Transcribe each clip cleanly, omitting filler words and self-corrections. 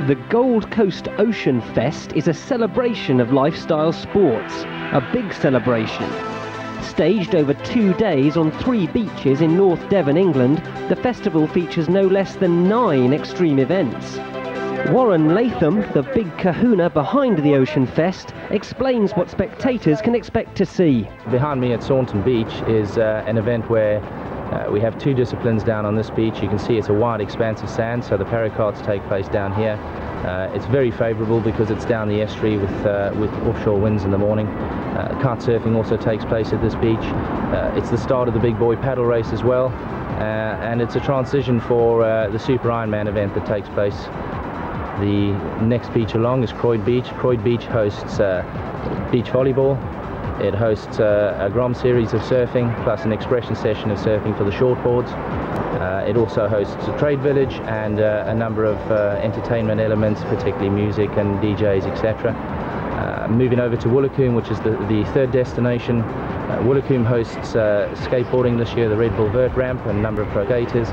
The Gold Coast Oceanfest is a celebration of lifestyle sports, a big celebration. Staged over 2 days on 3 beaches in North Devon, England, the festival features no less than 9 extreme events. Warren Latham, the big kahuna behind the Oceanfest, explains what spectators can expect to see. Behind me at Saunton Beach is an event where we have 2 disciplines down on this beach. You can see it's a wide expanse of sand, so the paracarts take place down here. It's very favourable because it's down the estuary with offshore winds in the morning. Kite surfing also takes place at this beach. It's the start of the big boy paddle race as well, and it's a transition for the Super Ironman event that takes place. The next beach along is Croyde Beach. Croyde Beach hosts beach volleyball. It hosts a grom series of surfing, plus an expression session of surfing for the shortboards. It also hosts a trade village and a number of entertainment elements, particularly music and DJs, etc. Moving over to Woolacombe, which is the 3rd destination. Woolacombe hosts skateboarding this year, the Red Bull Vert Ramp, and a number of pro skaters.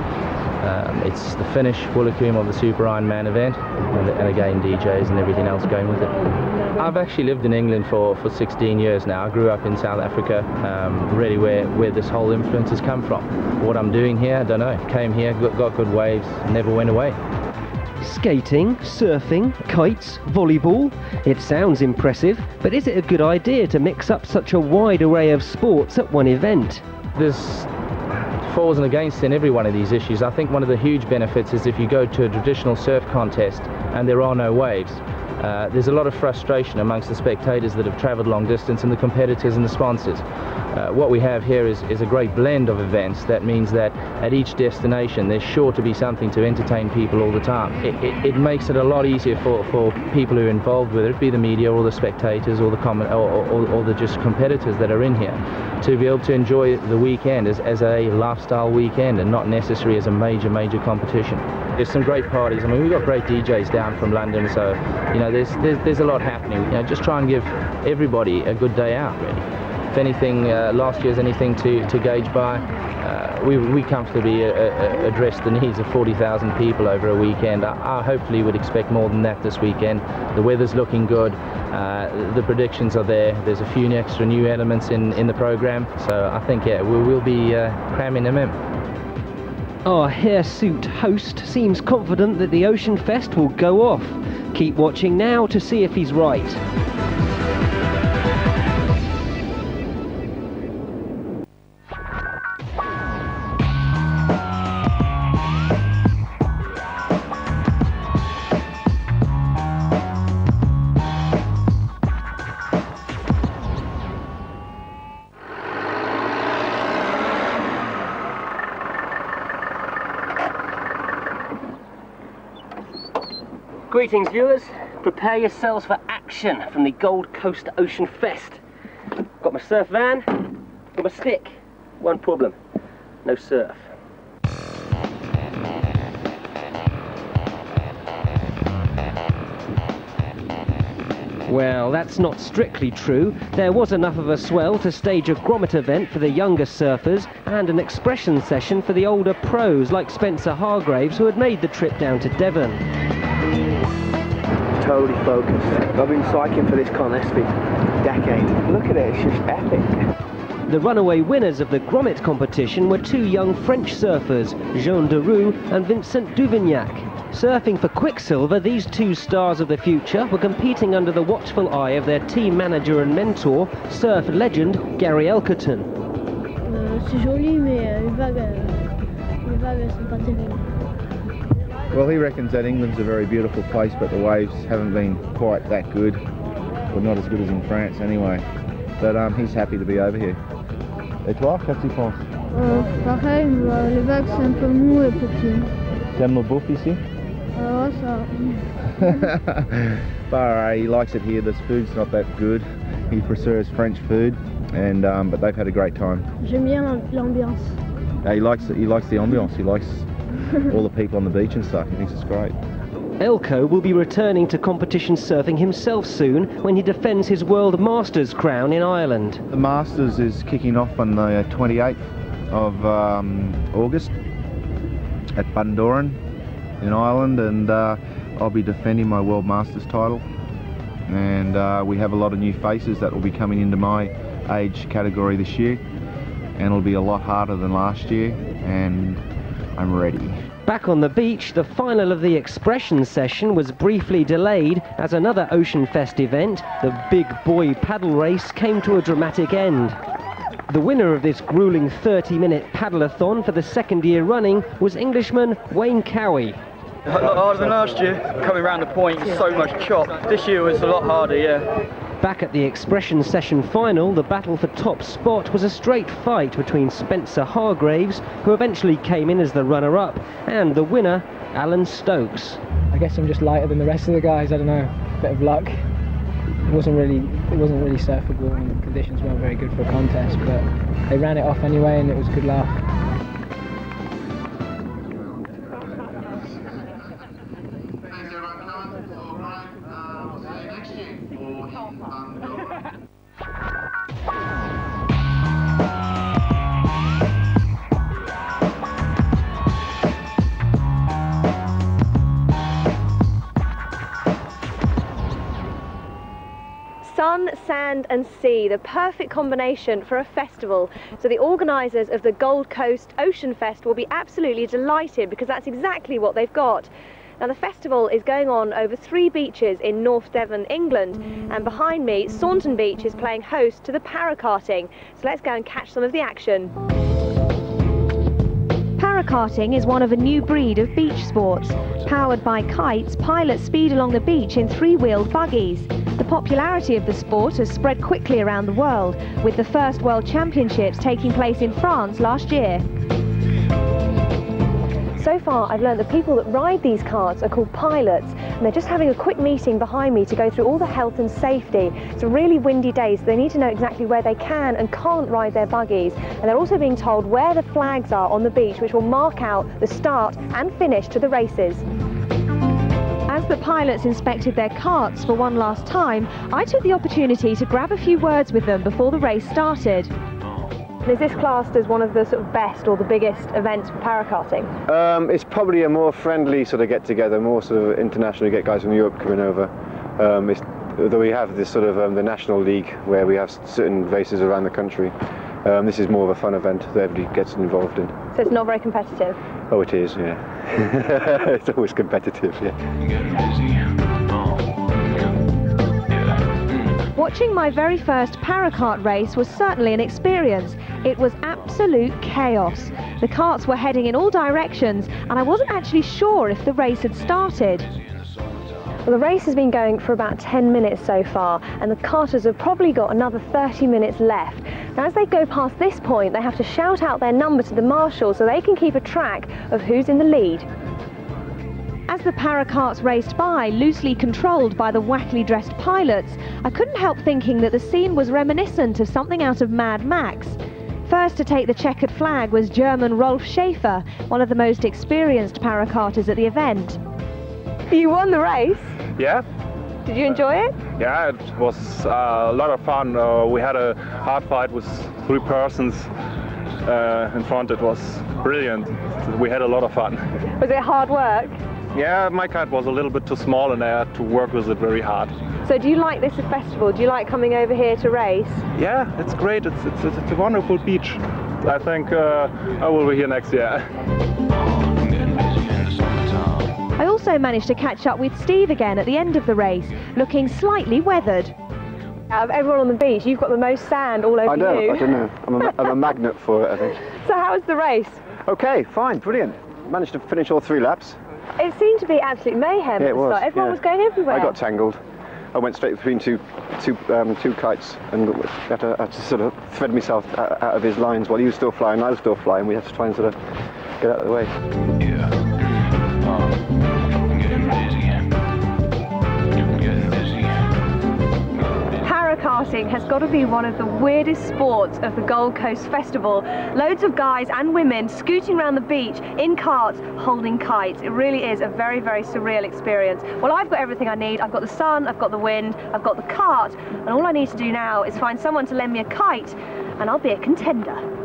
It's the finish Woolacombe of the Super Ironman event, and again DJs and everything else going with it. I've actually lived in England for 16 years now. I grew up in South Africa, really where this whole influence has come from. What I'm doing here, I don't know. Came here, got good waves, never went away. Skating, surfing, kites, volleyball. It sounds impressive, but is it a good idea to mix up such a wide array of sports at one event? There's forwards and against in every one of these issues. I think one of the huge benefits is if you go to a traditional surf contest and there are no waves, there's a lot of frustration amongst the spectators that have travelled long distance and the competitors and the sponsors. What we have here is a great blend of events. That means that at each destination there's sure to be something to entertain people all the time. It makes it a lot easier for people who are involved, whether it be the media or the spectators or the just competitors that are in here, to be able to enjoy the weekend as a lifestyle weekend and not necessarily as a major competition. There's some great parties. I mean, we've got great DJs down from London, so you know there's a lot happening. You know, just try and give everybody a good day out, really. If anything, last year's anything to gauge by, we comfortably addressed the needs of 40,000 people over a weekend. I hopefully would expect more than that this weekend. The weather's looking good, the predictions are there. There's a few extra new elements in the program, so I think we'll be cramming them in. Our hirsute host seems confident that the Oceanfest will go off. Keep watching now to see if he's right. Greetings viewers, prepare yourselves for action from the Gold Coast Oceanfest. Got my surf van, got my stick. One problem, no surf. Well, that's not strictly true. There was enough of a swell to stage a grommet event for the younger surfers and an expression session for the older pros like Spencer Hargraves, who had made the trip down to Devon. Totally focused. I've been psyching for this contest for decades. Look at it, it's just epic. The runaway winners of the grommet competition were 2 young French surfers, Joan Duru and Vincent Duvignac. Surfing for Quiksilver, these 2 stars of the future were competing under the watchful eye of their team manager and mentor, surf legend Gary Elkerton. C'est joli, mais les vagues sont pas terribles. Well, he reckons that England's a very beautiful place, but the waves haven't been quite that good, or not as good as in France anyway. But he's happy to be over here. Et toi, qu'est-ce que tu penses? Pareil, les vagues sont un peu mous et petits. T'aimes le bouffe ici? Ouais, ça. But he likes it here. The food's not that good. He prefers French food, and but they've had a great time. J'aime bien l'ambiance. He likes the ambiance. He likes all the people on the beach and stuff. He thinks it's great. Elko will be returning to competition surfing himself soon when he defends his World Masters crown in Ireland. The Masters is kicking off on the 28th of August at Bundoran in Ireland, and I'll be defending my World Masters title, and we have a lot of new faces that will be coming into my age category this year, and it'll be a lot harder than last year, and I'm ready. Back on the beach, the final of the expression session was briefly delayed as another Oceanfest event, the big boy paddle race, came to a dramatic end. The winner of this grueling 30-minute paddle-a-thon for the second year running was Englishman Wayne Cowie. A lot harder than last year. Coming round the point, so much chop. This year was a lot harder, yeah. Back at the expression session final, the battle for top spot was a straight fight between Spencer Hargraves, who eventually came in as the runner-up, and the winner, Alan Stokes. I guess I'm just lighter than the rest of the guys, I don't know, a bit of luck. It wasn't really surfable and the conditions weren't very good for a contest, but they ran it off anyway and it was a good laugh. Sun, sand and sea, the perfect combination for a festival. So the organisers of the Gold Coast Oceanfest will be absolutely delighted because that's exactly what they've got. Now the festival is going on over 3 beaches in North Devon, England, and behind me, Saunton Beach is playing host to the parakarting. So let's go and catch some of the action. Parakarting is one of a new breed of beach sports. Powered by kites, pilots speed along the beach in 3-wheeled buggies. The popularity of the sport has spread quickly around the world, with the first World Championships taking place in France last year. So far, I've learned the people that ride these carts are called pilots, and they're just having a quick meeting behind me to go through all the health and safety. It's a really windy day, so they need to know exactly where they can and can't ride their buggies. And they're also being told where the flags are on the beach, which will mark out the start and finish to the races. As the pilots inspected their carts for one last time, I took the opportunity to grab a few words with them before the race started. Is this classed as one of the sort of best or the biggest events for parakarting? It's probably a more friendly sort of get-together, more sort of international. You get guys from Europe coming over. Though we have this sort of the National League where we have certain races around the country. This is more of a fun event that everybody gets involved in. So it's not very competitive? Oh, it is, yeah. It's always competitive, yeah. Watching my very first parakart race was certainly an experience. It was absolute chaos. The carts were heading in all directions and I wasn't actually sure if the race had started. Well, the race has been going for about 10 minutes so far, and the carters have probably got another 30 minutes left. Now, as they go past this point, they have to shout out their number to the marshal so they can keep a track of who's in the lead. As the parakarts raced by, loosely controlled by the wackily dressed pilots, I couldn't help thinking that the scene was reminiscent of something out of Mad Max. First to take the checkered flag was German Rolf Schaefer, one of the most experienced parakarters at the event. You won the race? Yeah. Did you enjoy it? Yeah, it was a lot of fun. We had a hard fight with 3 persons in front. It was brilliant. We had a lot of fun. Was it hard work? Yeah, my kite was a little bit too small and I had to work with it very hard. So do you like this festival? Do you like coming over here to race? Yeah, it's great. It's a wonderful beach. I think I will be here next year. I also managed to catch up with Steve again at the end of the race, looking slightly weathered. Out of everyone on the beach, you've got the most sand all over you. I don't know. I'm a magnet for it, I think. So how was the race? Okay, fine, brilliant. Managed to finish all 3 laps. It seemed to be absolute mayhem at the start. Everyone was going everywhere. I got tangled. I went straight between two kites and had to sort of thread myself out of his lines while he was still flying, I was still flying. We had to try and sort of get out of the way. Parakarting has got to be one of the weirdest sports of the Gold Coast Festival. Loads of guys and women scooting around the beach in carts holding kites. It really is a very, very surreal experience. Well, I've got everything I need. I've got the sun, I've got the wind, I've got the cart, and all I need to do now is find someone to lend me a kite and I'll be a contender.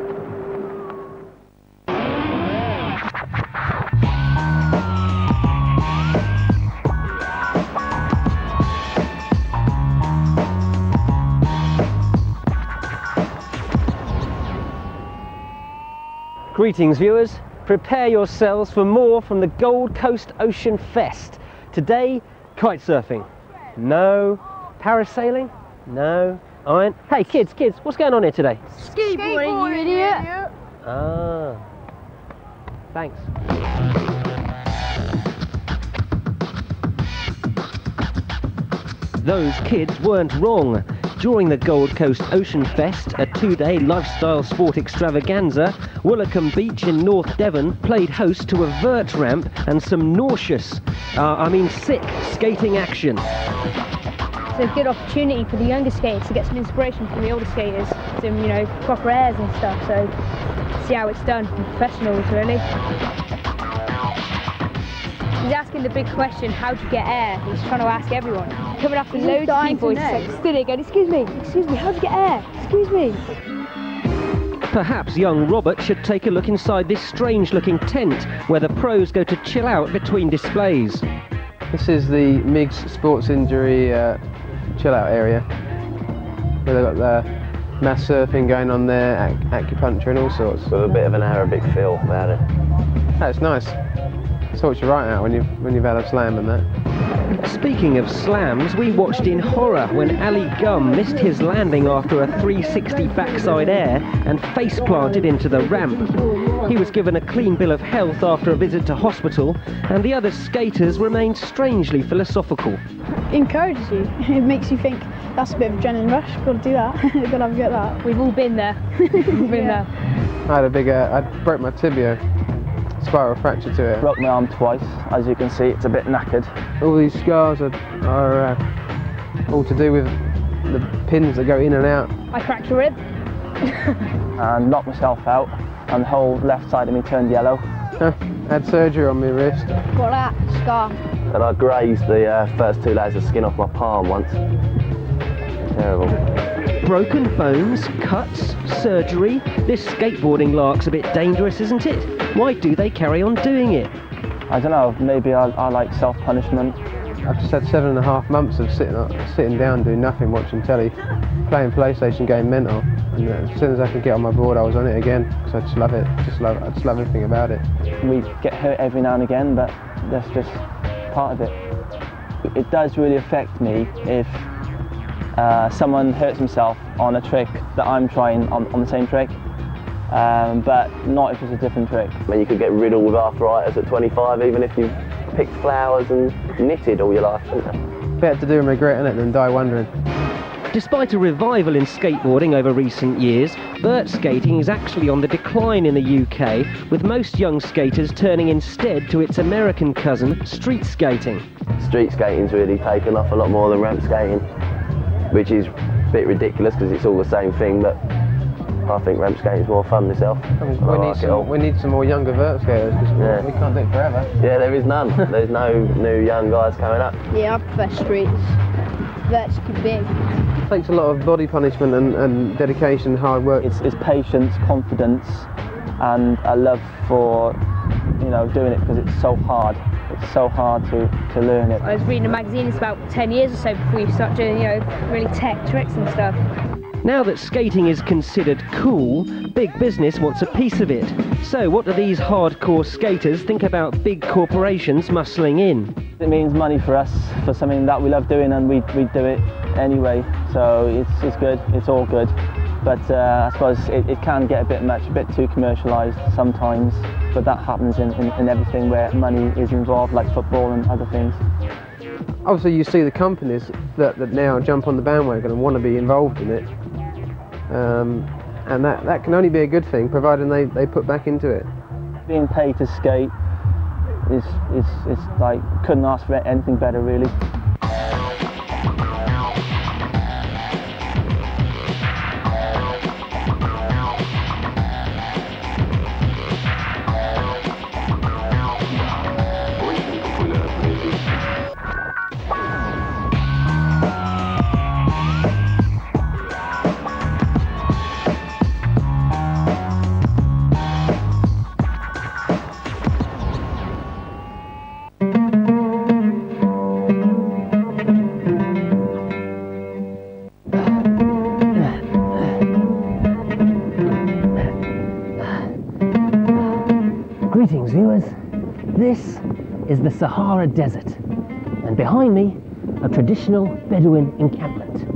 Greetings viewers, prepare yourselves for more from the Gold Coast Oceanfest. Today, kite surfing. No. Parasailing? No. Iron. Hey kids, what's going on here today? Skateboarding, you idiot! Ah. Thanks. Those kids weren't wrong. During the Gold Coast Oceanfest, a two-day lifestyle sport extravaganza, Woolacombe Beach in North Devon played host to a vert ramp and some nauseous, sick skating action. It's a good opportunity for the younger skaters to get some inspiration from the older skaters, some, you know, proper airs and stuff, so see how it's done from professionals, really. He's asking the big question, how do you get air? He's trying to ask everyone. Coming up with loads of people, he's like, stood here going, excuse me, how do you get air? Excuse me. Perhaps young Robert should take a look inside this strange-looking tent, where the pros go to chill out between displays. This is the MIGS sports injury chill-out area, where they've got the mass surfing going on there, acupuncture and all sorts. With a bit of an Arabic feel about it. That's nice. Sorts you right out when you've had a slam and that. Speaking of slams, we watched in horror when Ali Gum missed his landing after a 360 backside air and face planted into the ramp. He was given a clean bill of health after a visit to hospital, and the other skaters remained strangely philosophical. It encourages you. It makes you think, that's a bit of adrenaline rush, got to do that, got to have a get that. We've all been there. We've been there. I had a big, I broke my tibia. Spiral fracture to it. Broke my arm twice. As you can see, it's a bit knackered. All these scars are all to do with the pins that go in and out. I cracked a rib. And knocked myself out, and the whole left side of me turned yellow. Had surgery on my wrist. Got that scar. And I grazed the first 2 layers of skin off my palm once. Terrible. Broken bones, cuts, surgery. This skateboarding lark's a bit dangerous, isn't it? Why do they carry on doing it? I don't know, maybe I like self-punishment. I've just had 7.5 months of sitting down doing nothing, watching telly, playing PlayStation, getting mental. And as soon as I could get on my board, I was on it again, because I just love it. I just love everything about it. We get hurt every now and again, but that's just part of it. It does really affect me if someone hurts himself on a trick that I'm trying on the same trick, but not if it's a different trick. I mean, you could get riddled with arthritis at 25, even if you picked flowers and knitted all your life. Better to do and regret, innit, than die wondering. Despite a revival in skateboarding over recent years, vert skating is actually on the decline in the UK, with most young skaters turning instead to its American cousin, street skating. Street skating's really taken off a lot more than ramp skating, which is a bit ridiculous because it's all the same thing, but I think ramp skating's more fun myself. We need some more younger vert skaters, because we can't do it forever. Yeah, there is none. There's no new young guys coming up. Yeah, I prefer streets. Vert's too big. It takes a lot of body punishment and dedication, hard work. It's patience, confidence, and a love for, you know, doing it because it's so hard. It's so hard to learn it. I was reading a magazine, it's about 10 years or so before you start doing, you know, really tech tricks and stuff. Now that skating is considered cool, big business wants a piece of it. So what do these hardcore skaters think about big corporations muscling in? It means money for us, for something that we love doing, and we do it anyway. So it's good, it's all good. But I suppose it can get a bit much, a bit too commercialised sometimes. But that happens in everything where money is involved, like football and other things. Obviously you see the companies that now jump on the bandwagon and want to be involved in it. And that can only be a good thing, providing they put back into it. Being paid to skate is like, couldn't ask for anything better really. Greetings viewers, this is the Sahara Desert, and behind me a traditional Bedouin encampment.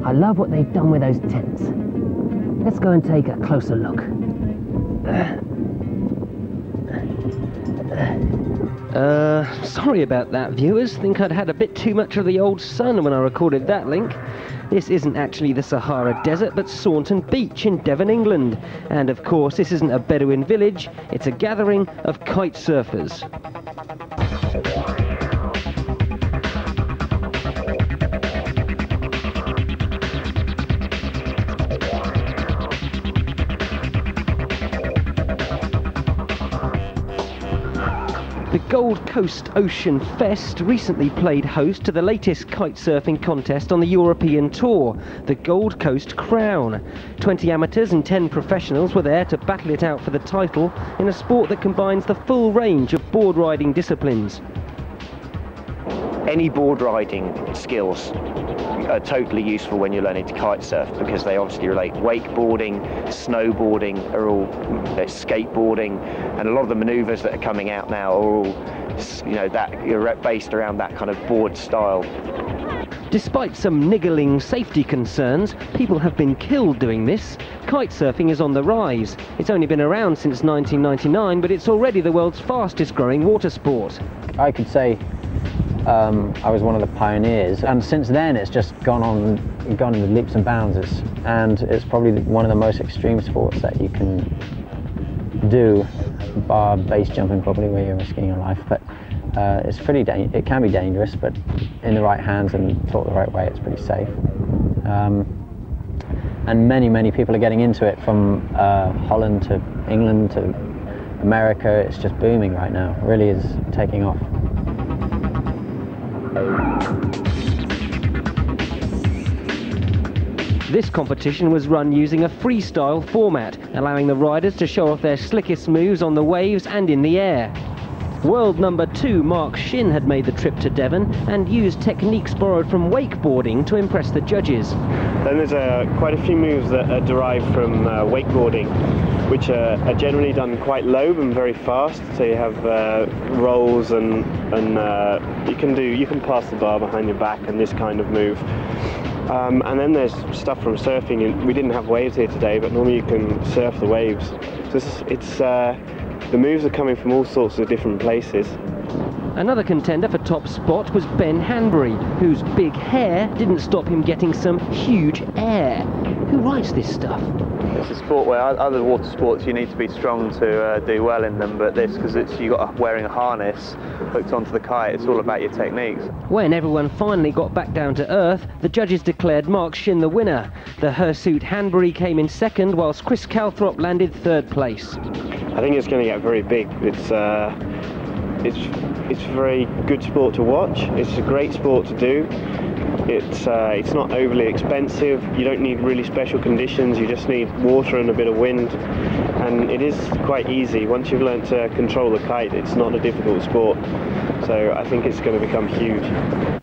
I love what they've done with those tents. Let's go and take a closer look. Sorry about that viewers, think I'd had a bit too much of the old sun when I recorded that link. This isn't actually the Sahara Desert, but Saunton Beach in Devon, England. And of course, this isn't a Bedouin village, it's a gathering of kite surfers. The Gold Coast Oceanfest recently played host to the latest kite surfing contest on the European Tour, the Gold Coast Crown. 20 amateurs and 10 professionals were there to battle it out for the title in a sport that combines the full range of board riding disciplines. Any board riding skills are totally useful when you're learning to kite surf, because they obviously relate. Wakeboarding, snowboarding, are all skateboarding, and a lot of the manoeuvres that are coming out now are all, you know, that you're based around that kind of board style. Despite some niggling safety concerns, people have been killed doing this. Kite surfing is on the rise. It's only been around since 1999, but it's already the world's fastest growing water sport. I could say I was one of the pioneers, and since then it's just gone in leaps and bounds. It's probably one of the most extreme sports that you can do, bar base jumping probably, where you're risking your life. But it's pretty it can be dangerous, but in the right hands and taught the right way, it's pretty safe. And many people are getting into it, from Holland to England to America. It's just booming right now. It really is taking off. This competition was run using a freestyle format, allowing the riders to show off their slickest moves on the waves and in the air. World number 2 Mark Shin had made the trip to Devon and used techniques borrowed from wakeboarding to impress the judges. Then there's quite a few moves that are derived from wakeboarding, which are generally done quite low and very fast. So you have rolls and you can pass the bar behind your back and this kind of move. And then there's stuff from surfing, and we didn't have waves here today, but normally you can surf the waves. So the moves are coming from all sorts of different places. Another contender for top spot was Ben Hanbury, whose big hair didn't stop him getting some huge air. Who rides this stuff? It's a sport where other water sports you need to be strong to do well in them, but this, because you've got wearing a harness hooked onto the kite, it's all about your techniques. When everyone finally got back down to earth, the judges declared Mark Shin the winner. The hirsute Hanbury came in second, whilst Chris Calthrop landed third place. I think it's going to get very big. It's a very good sport to watch. It's a great sport to do. It's not overly expensive. You don't need really special conditions. You just need water and a bit of wind, and it is quite easy. Once you've learned to control the kite, it's not a difficult sport. So I think it's going to become huge.